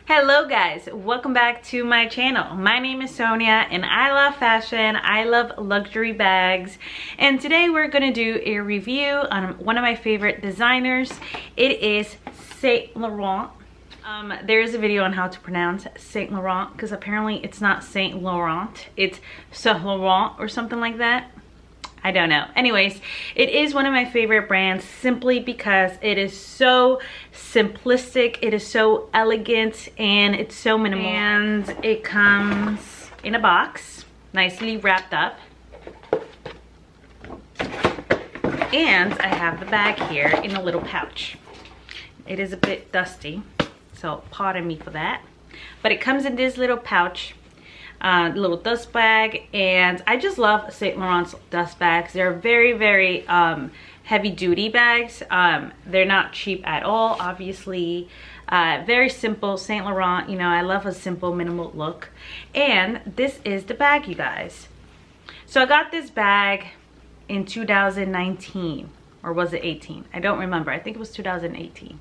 Hello guys, welcome back to my channel. My name is Sonia and I love fashion. I love luxury bags, and today we're gonna do a review on one of my favorite designers. It is Saint Laurent. There's a video on how to pronounce Saint Laurent because apparently it's not Saint Laurent, it's Saint Laurent or something like that. I don't know. Anyways, it is one of my favorite brands simply because it is so simplistic, it is so elegant, and it's so minimal. And it comes in a box, nicely wrapped up. And I have the bag here in a little pouch. It is a bit dusty, so pardon me for that. But it comes in this little pouch. Little dust bag, and I just love Saint Laurent's dust bags. They're very heavy duty bags. They're not cheap at all, obviously. Very simple. Saint Laurent, you know, I love a simple minimal look. And this is the bag, you guys. So I got this bag in 2019, or was it 18? I don't remember. I think it was 2018.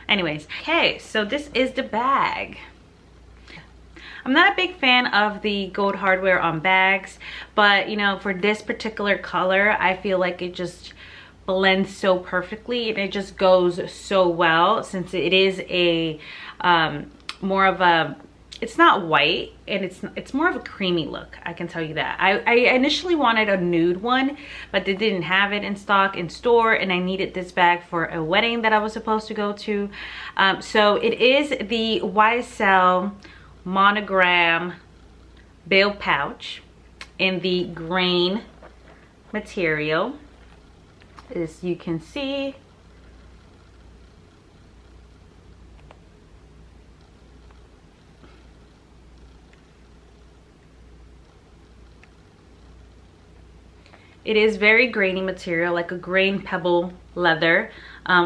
Anyways, okay, so this is the bag. I'm not a big fan of the gold hardware on bags, but you know, for this particular color, I feel like it just blends so perfectly and it just goes so well, since it is a more of a, it's not white, and it's more of a creamy look, I can tell you that. I initially wanted a nude one, but they didn't have it in stock in store, and I needed this bag for a wedding that I was supposed to go to. So it is the YSL Monogram Bail pouch in the grain material. As you can see, it is very grainy material, like a grain pebble leather,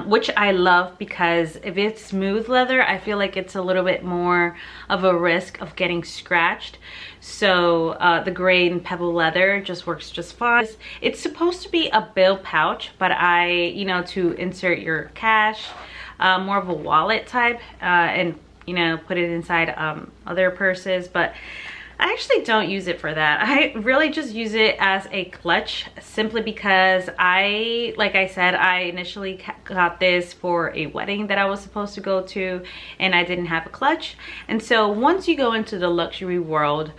which I love, because if it's smooth leather, I feel like it's a little bit more of a risk of getting scratched. So the grain pebble leather just works just fine. It's supposed to be a bill pouch, but you know, to insert your cash, more of a wallet type, and you know, put it inside other purses, but I actually don't use it for that. I really just use it as a clutch, simply because like I said, I initially got this for a wedding that I was supposed to go to, and I didn't have a clutch. And so once you go into the luxury world,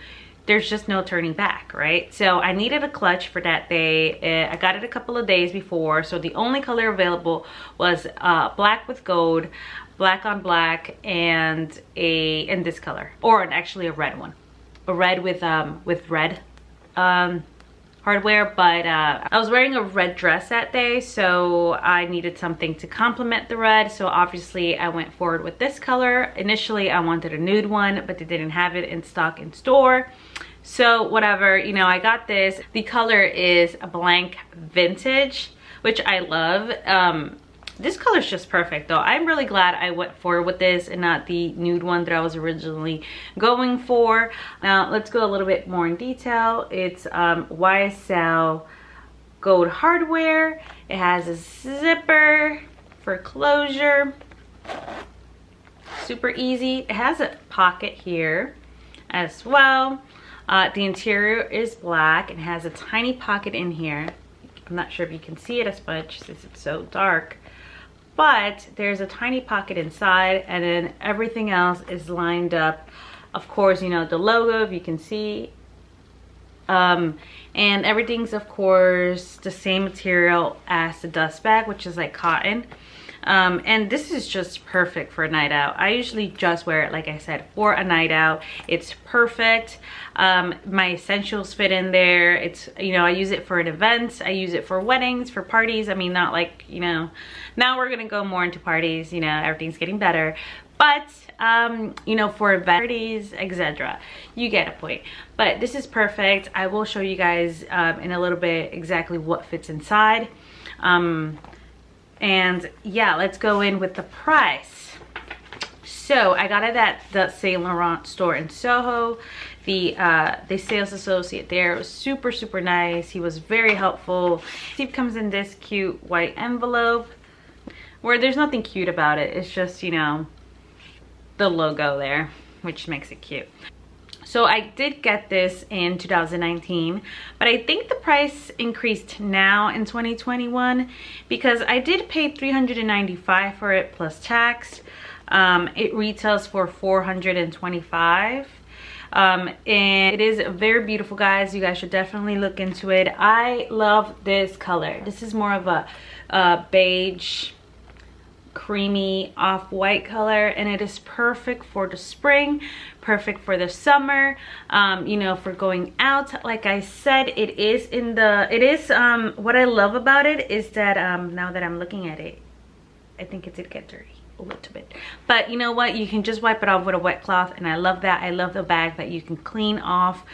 there's just no turning back, right? So I needed a clutch for that day. I got it a couple of days before, so the only color available was black with gold, black on black, and in this color, or actually a red one. A red with red hardware, but I was wearing a red dress that day, so I needed something to complement the red, so obviously I went forward with this color. Initially I wanted a nude one, but they didn't have it in stock in store, so whatever, you know, I got this. The color is a blank vintage, which I love. This color is just perfect though. I'm really glad I went forward with this and not the nude one that I was originally going for. Now let's go a little bit more in detail. It's YSL gold hardware. It has a zipper for closure. Super easy. It has a pocket here as well. The interior is black and has a tiny pocket in here. I'm not sure if you can see it as much since it's so dark, but there's a tiny pocket inside, and then everything else is lined up. Of course, you know, the logo, if you can see, and everything's of course the same material as the dust bag, which is like cotton. And this is just perfect for a night out. I usually just wear it, like I said, for a night out. It's perfect. My essentials fit in there. It's, you know, I use it for an event. I use it for weddings, for parties. I mean, not like, you know, now we're gonna go more into parties, you know, everything's getting better. But, you know, for parties, etc. You get a point. But this is perfect. I will show you guys in a little bit exactly what fits inside. And yeah, let's go in with the price. So I got it at the Saint Laurent store in Soho. The sales associate there was super nice. He was very helpful. It comes in this cute white envelope where there's nothing cute about it. It's just, you know, the logo there, which makes it cute. So I did get this in 2019, but I think the price increased now in 2021 because I did pay $395 for it plus tax. It retails for $425. And it is very beautiful, guys. You guys should definitely look into it. I love this color. This is more of a beige, creamy off-white color, and it is perfect for the spring, perfect for the summer, you know, for going out. Like I said, it is what I love about it is that now that I'm looking at it, I think it did get dirty a little bit, but you know what, you can just wipe it off with a wet cloth, and I love that. I love the bag that you can clean off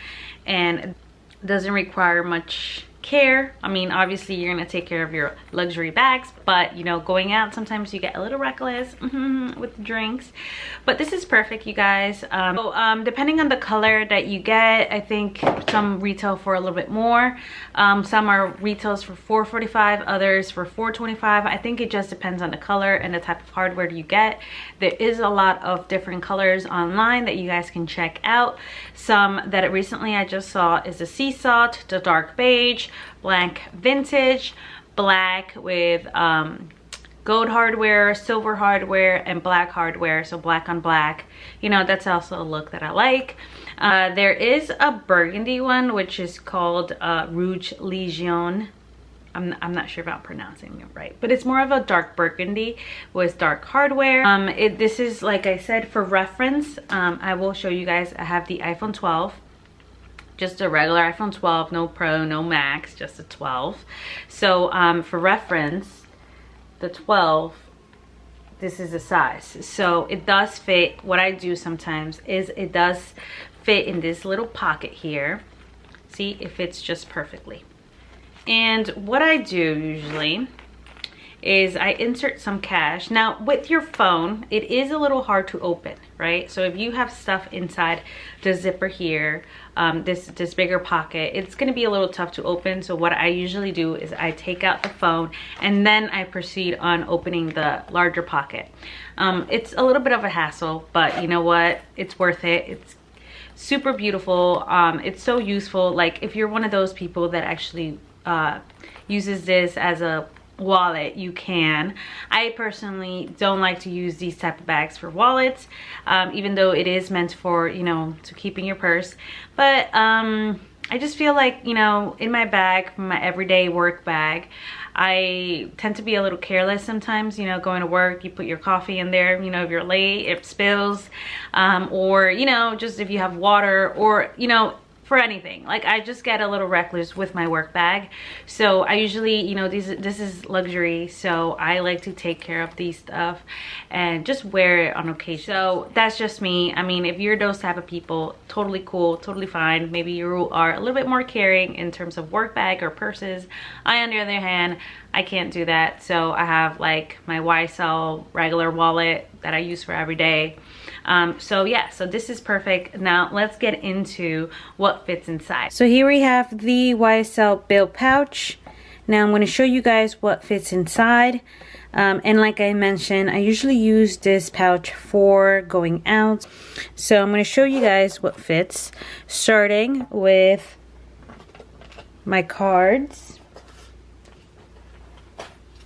and doesn't require much care. I mean, obviously you're gonna take care of your luxury bags, but you know, going out sometimes you get a little reckless with the drinks. But this is perfect, you guys. Depending on the color that you get, I think some retail for a little bit more. Some are retails for $445, others for $425. I think it just depends on the color and the type of hardware you get. There is a lot of different colors online that you guys can check out. Some that recently I just saw is the sea salt, the dark beige, blank vintage, black with gold hardware, silver hardware, and black hardware, so black on black. You know, that's also a look that I like. There is a burgundy one which is called Rouge Legion. I'm not sure about pronouncing it right, but it's more of a dark burgundy with dark hardware. This is, like I said, for reference. I will show you guys. I have the iPhone 12. Just a regular iPhone 12, no Pro, no Max, just a 12. So for reference, the 12, this is the size. So it does fit. What I do sometimes is it does fit in this little pocket here. See, it fits just perfectly. And what I do usually is I insert some cash. Now with your phone, it is a little hard to open, right? So if you have stuff inside the zipper here, this bigger pocket, it's gonna be a little tough to open. So what I usually do is I take out the phone and then I proceed on opening the larger pocket. It's a little bit of a hassle, but you know what? It's worth it. It's super beautiful. It's so useful. Like if you're one of those people that actually uses this as a wallet, you can. I personally don't like to use these type of bags for wallets, even though it is meant for, you know, to keep in your purse. But I just feel like, you know, in my bag, my everyday work bag, I tend to be a little careless sometimes, you know, going to work, you put your coffee in there, you know, if you're late, it spills, or, you know, just if you have water, or, you know, for anything. Like I just get a little reckless with my work bag. So I usually, you know, this is luxury, so I like to take care of these stuff and just wear it on occasion. So that's just me. I mean, if you're those type of people, totally cool, totally fine. Maybe you are a little bit more caring in terms of work bag or purses. I, on the other hand, I can't do that. So I have like my YSL regular wallet that I use for every day. So yeah, so this is perfect. Now let's get into what fits inside. So here we have the YSL Bill pouch. Now I'm going to show you guys what fits inside. And like I mentioned, I usually use this pouch for going out. So I'm going to show you guys what fits, starting with my cards.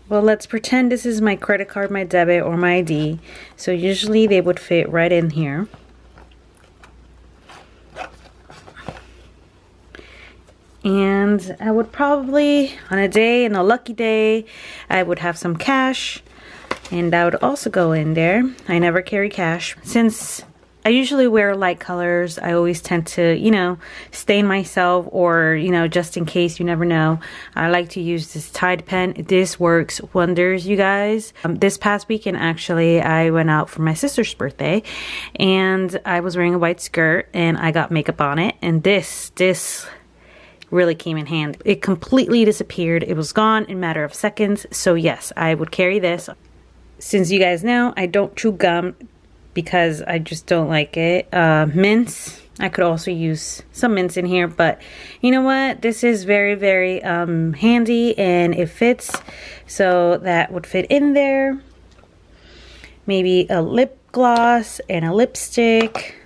Well, let's pretend this is my credit card, my debit, or my ID. So usually they would fit right in here. And I would probably, on a day, in a lucky day, I would have some cash. And that would also go in there. I never carry cash. Since I usually wear light colors, I always tend to, you know, stain myself, or, you know, just in case, you never know. I like to use this Tide pen. This works wonders, you guys. This past weekend, actually, I went out for my sister's birthday, and I was wearing a white skirt, and I got makeup on it, and this really came in handy. It completely disappeared. It was gone in a matter of seconds. So yes, I would carry this. Since you guys know, I don't chew gum because I just don't like it. Mints, I could also use some mints in here, but you know what? This is very, very handy, and it fits. So that would fit in there. Maybe a lip gloss and a lipstick.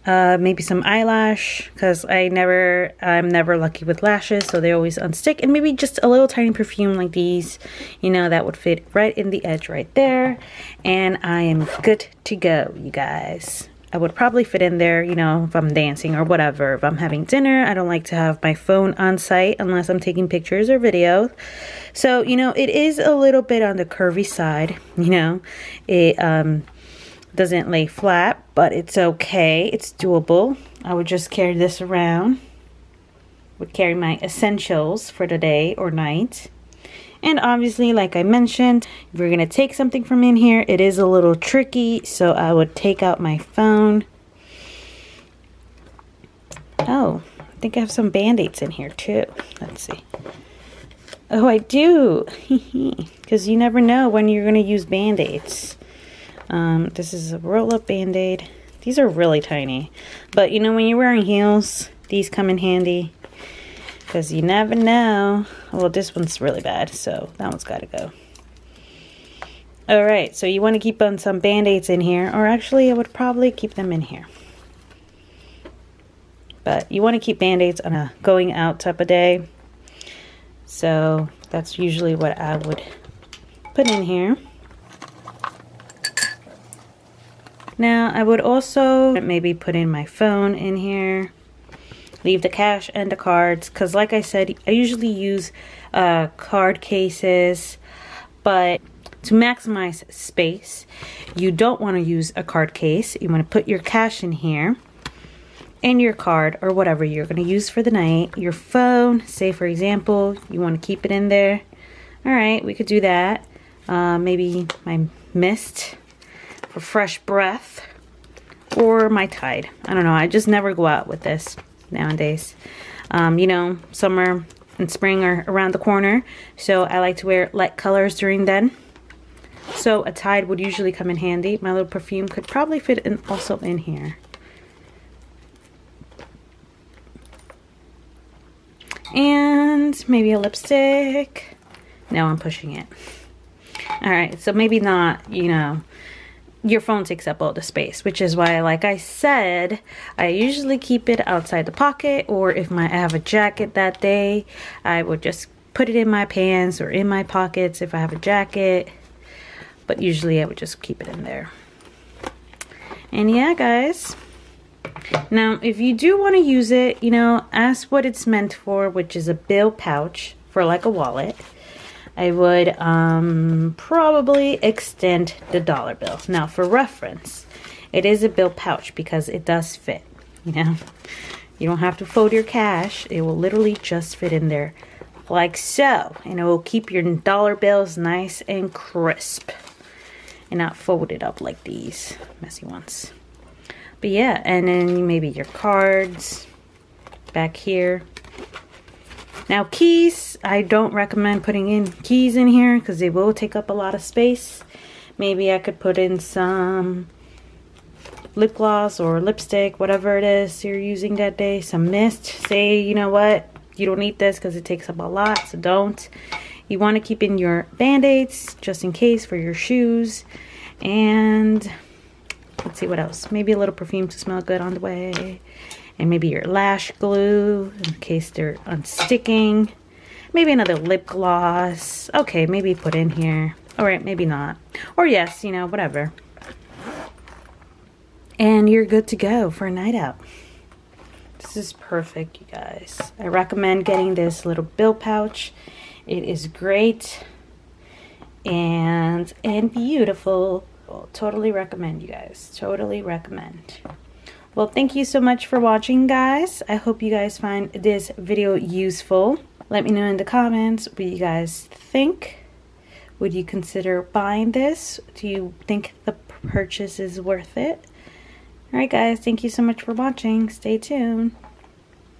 Maybe some eyelash, because I'm never lucky with lashes, so they always unstick. And maybe just a little tiny perfume like these, you know, that would fit right in the edge right there. And I am good to go, you guys. I would probably fit in there, you know, if I'm dancing or whatever. If I'm having dinner, I don't like to have my phone on site unless I'm taking pictures or videos. So, you know, it is a little bit on the curvy side, you know. It doesn't lay flat, but it's okay. It's doable. I would just carry this around. Would carry my essentials for the day or night. And obviously, like I mentioned, if we're going to take something from in here, it is a little tricky. So I would take out my phone. Oh, I think I have some Band-Aids in here too. Let's see. Oh, I do. Because you never know when you're going to use Band-Aids. This is a roll-up Band-Aid. These are really tiny. But you know, when you're wearing heels, these come in handy. Because you never know. Well, this one's really bad, so that one's got to go. Alright, so you want to keep on some Band-Aids in here. Or actually, I would probably keep them in here. But you want to keep Band-Aids on a going out type of day. So that's usually what I would put in here. Now, I would also maybe put in my phone in here. Leave the cash and the cards, because like I said, I usually use card cases, but to maximize space, you don't want to use a card case. You want to put your cash in here and your card or whatever you're going to use for the night. Your phone, say for example, you want to keep it in there. All right, we could do that. Maybe my mist for fresh breath, or my Tide. I don't know, I just never go out with this nowadays. You know, summer and spring are around the corner, so I like to wear light colors during then. So a Tide would usually come in handy. My little perfume could probably fit in also in here. And maybe a lipstick. Now I'm pushing it. Alright, so maybe not, you know, your phone takes up all the space, which is why, like I said, I usually keep it outside the pocket, or if I have a jacket that day, I would just put it in my pants or in my pockets if I have a jacket, but usually I would just keep it in there. And yeah, guys, now if you do want to use it, you know, ask what it's meant for, which is a bill pouch for like a wallet. I would probably extend the dollar bill. Now, for reference, it is a bill pouch because it does fit, you know. You don't have to fold your cash. It will literally just fit in there like so. And it will keep your dollar bills nice and crisp and not folded up like these messy ones. But yeah, and then maybe your cards back here. Now keys, I don't recommend putting in keys in here because they will take up a lot of space. Maybe I could put in some lip gloss or lipstick, whatever it is you're using that day. Some mist. Say, you know what, you don't need this because it takes up a lot, so don't. You want to keep in your Band-Aids just in case for your shoes. And let's see what else. Maybe a little perfume to smell good on the way. And maybe your lash glue in case they're unsticking. Maybe another lip gloss. Okay, maybe put in here. Alright, maybe not. Or yes, you know, whatever. And you're good to go for a night out. This is perfect, you guys. I recommend getting this little bill pouch. It is great and beautiful. Well, totally recommend, you guys. Totally recommend. Well, thank you so much for watching, guys. I hope you guys find this video useful. Let me know in the comments what you guys think. Would you consider buying this? Do you think the purchase is worth it? Alright guys, thank you so much for watching. Stay tuned.